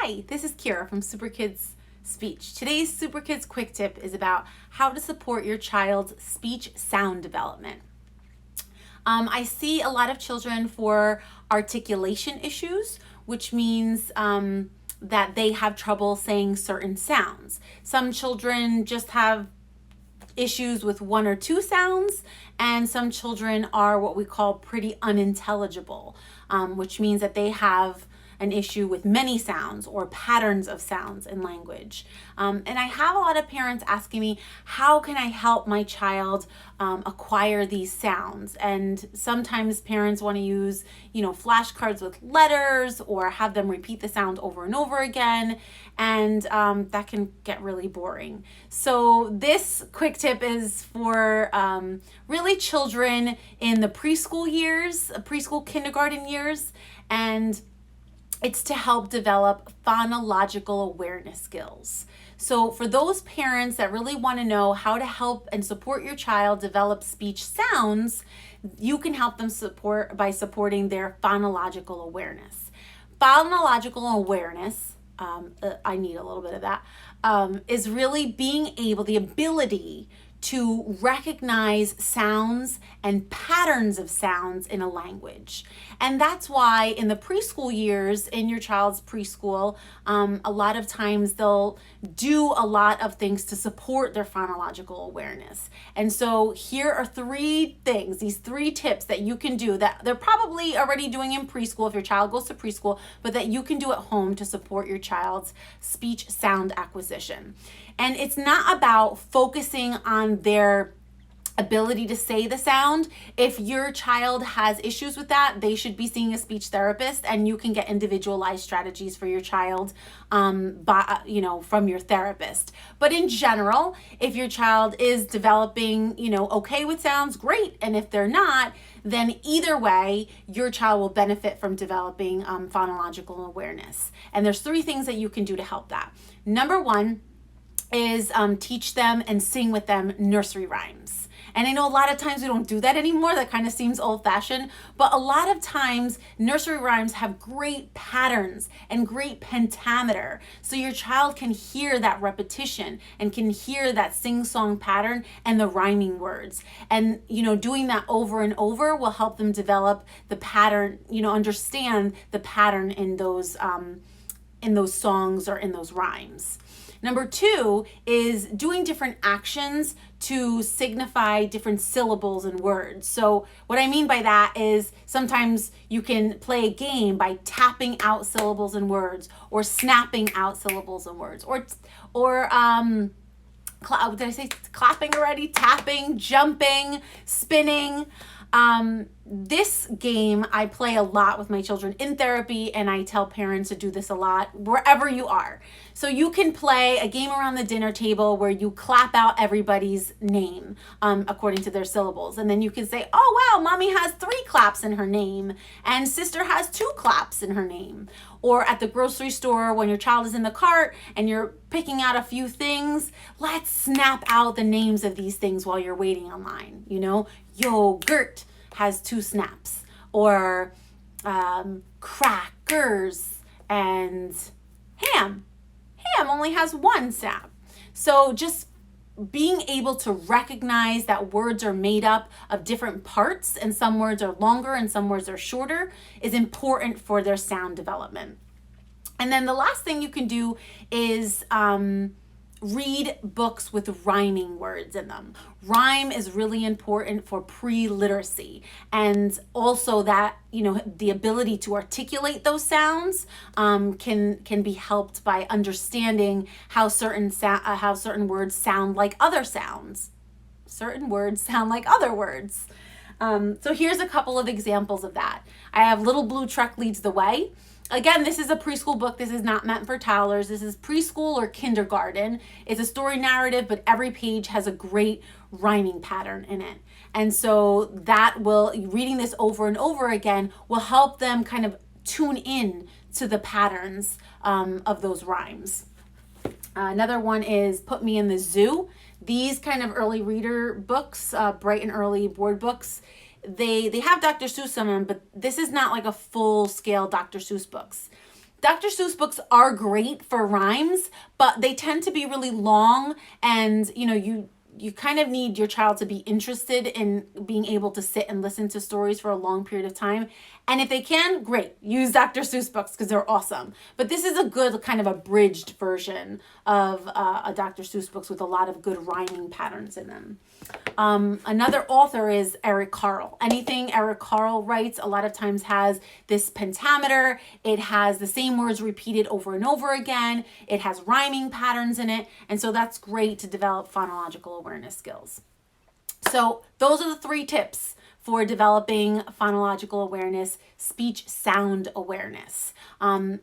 Hi, this is Kira from Super Kids Speech. Today's Super Kids Quick Tip is about how to support your child's speech sound development. I see a lot of children for articulation issues, which means that they have trouble saying certain sounds. Some children just have issues with one or two sounds, and some children are what we call pretty unintelligible, which means that they have an issue with many sounds or patterns of sounds in language. And I have a lot of parents asking me, how can I help my child acquire these sounds? And sometimes parents want to use, flashcards with letters or have them repeat the sound over and over again. And that can get really boring. So this quick tip is for really children in the preschool kindergarten years, and it's to help develop phonological awareness skills. So for those parents that really want to know how to help and support your child develop speech sounds, you can help them by supporting their phonological awareness. Phonological awareness, I need a little bit of that, is really the ability to recognize sounds and patterns of sounds in a language. And that's why in the preschool years, in your child's preschool, a lot of times they'll do a lot of things to support their phonological awareness. And so here are these three tips that you can do that they're probably already doing in preschool if your child goes to preschool, but that you can do at home to support your child's speech sound acquisition. And it's not about focusing on their ability to say the sound. If your child has issues with that, they should be seeing a speech therapist, and you can get individualized strategies for your child from your therapist. But in general, if your child is developing, okay with sounds, great. And if they're not, then either way, your child will benefit from developing phonological awareness. And there's three things that you can do to help that. Number one is teach them and sing with them nursery rhymes. And I know a lot of times we don't do that anymore. That kind of seems old-fashioned. But a lot of times nursery rhymes have great patterns and great pentameter. So your child can hear that repetition and can hear that sing-song pattern and the rhyming words. And, doing that over and over will help them develop the pattern, understand the pattern in those songs or in those rhymes. Number two is doing different actions to signify different syllables and words. So what I mean by that is sometimes you can play a game by tapping out syllables and words, or snapping out syllables and words, or did I say clapping already? Tapping, jumping, spinning. This game I play a lot with my children in therapy, and I tell parents to do this a lot wherever you are. So you can play a game around the dinner table where you clap out everybody's name according to their syllables. And then you can say, oh, wow, mommy has 3 claps in her name and sister has 2 claps in her name. Or at the grocery store when your child is in the cart and you're picking out a few things, let's snap out the names of these things while you're waiting online. Yogurt has 2 snaps, or crackers and ham. Ham only has 1 snap. So just being able to recognize that words are made up of different parts, and some words are longer and some words are shorter, is important for their sound development. And then the last thing you can do is read books with rhyming words in them. Rhyme is really important for pre-literacy, and also that the ability to articulate those sounds can be helped by understanding how certain words sound like other sounds. Certain words sound like other words. So here's a couple of examples of that. I have Little Blue Truck Leads the Way. Again, this is a preschool book. This is not meant for toddlers. This is preschool or kindergarten. It's a story narrative, but every page has a great rhyming pattern in it. And so reading this over and over again will help them kind of tune in to the patterns of those rhymes. Another one is Put Me in the Zoo. These kind of early reader books, bright and early board books, they have Dr. Seuss on them, but this is not like a full-scale Dr. Seuss books. Dr. Seuss books are great for rhymes, but they tend to be really long, and you kind of need your child to be interested in being able to sit and listen to stories for a long period of time. And if they can, great, use Dr. Seuss books because they're awesome. But this is a good kind of abridged version of a Dr. Seuss books with a lot of good rhyming patterns in them. Another author is Eric Carle. Anything Eric Carle writes a lot of times has this pentameter. It has the same words repeated over and over again. It has rhyming patterns in it. And so that's great to develop phonological awareness skills. So those are the 3 tips for developing phonological awareness, speech sound awareness.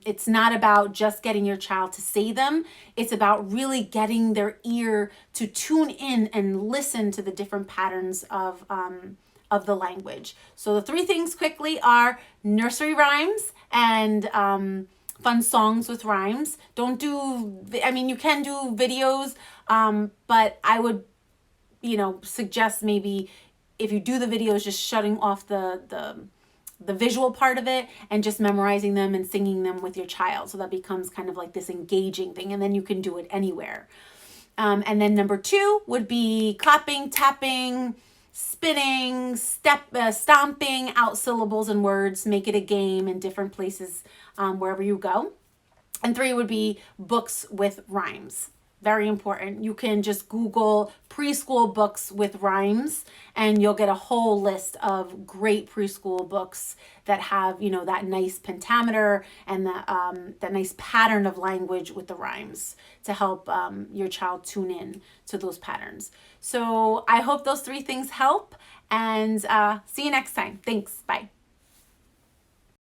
It's not about just getting your child to say them. It's about really getting their ear to tune in and listen to the different patterns of the language. So the 3 things quickly are nursery rhymes and fun songs with rhymes. You can do videos, but I would suggest maybe if you do the videos, just shutting off the visual part of it and just memorizing them and singing them with your child. So that becomes kind of like this engaging thing, and then you can do it anywhere. And then number 2 would be clapping, tapping, spinning, stomping out syllables and words. Make it a game in different places wherever you go. And 3 would be books with rhymes. Very important. You can just Google preschool books with rhymes and you'll get a whole list of great preschool books that have, that nice pentameter and that nice pattern of language with the rhymes to help your child tune in to those patterns. So I hope those 3 things help, and see you next time. Thanks. Bye.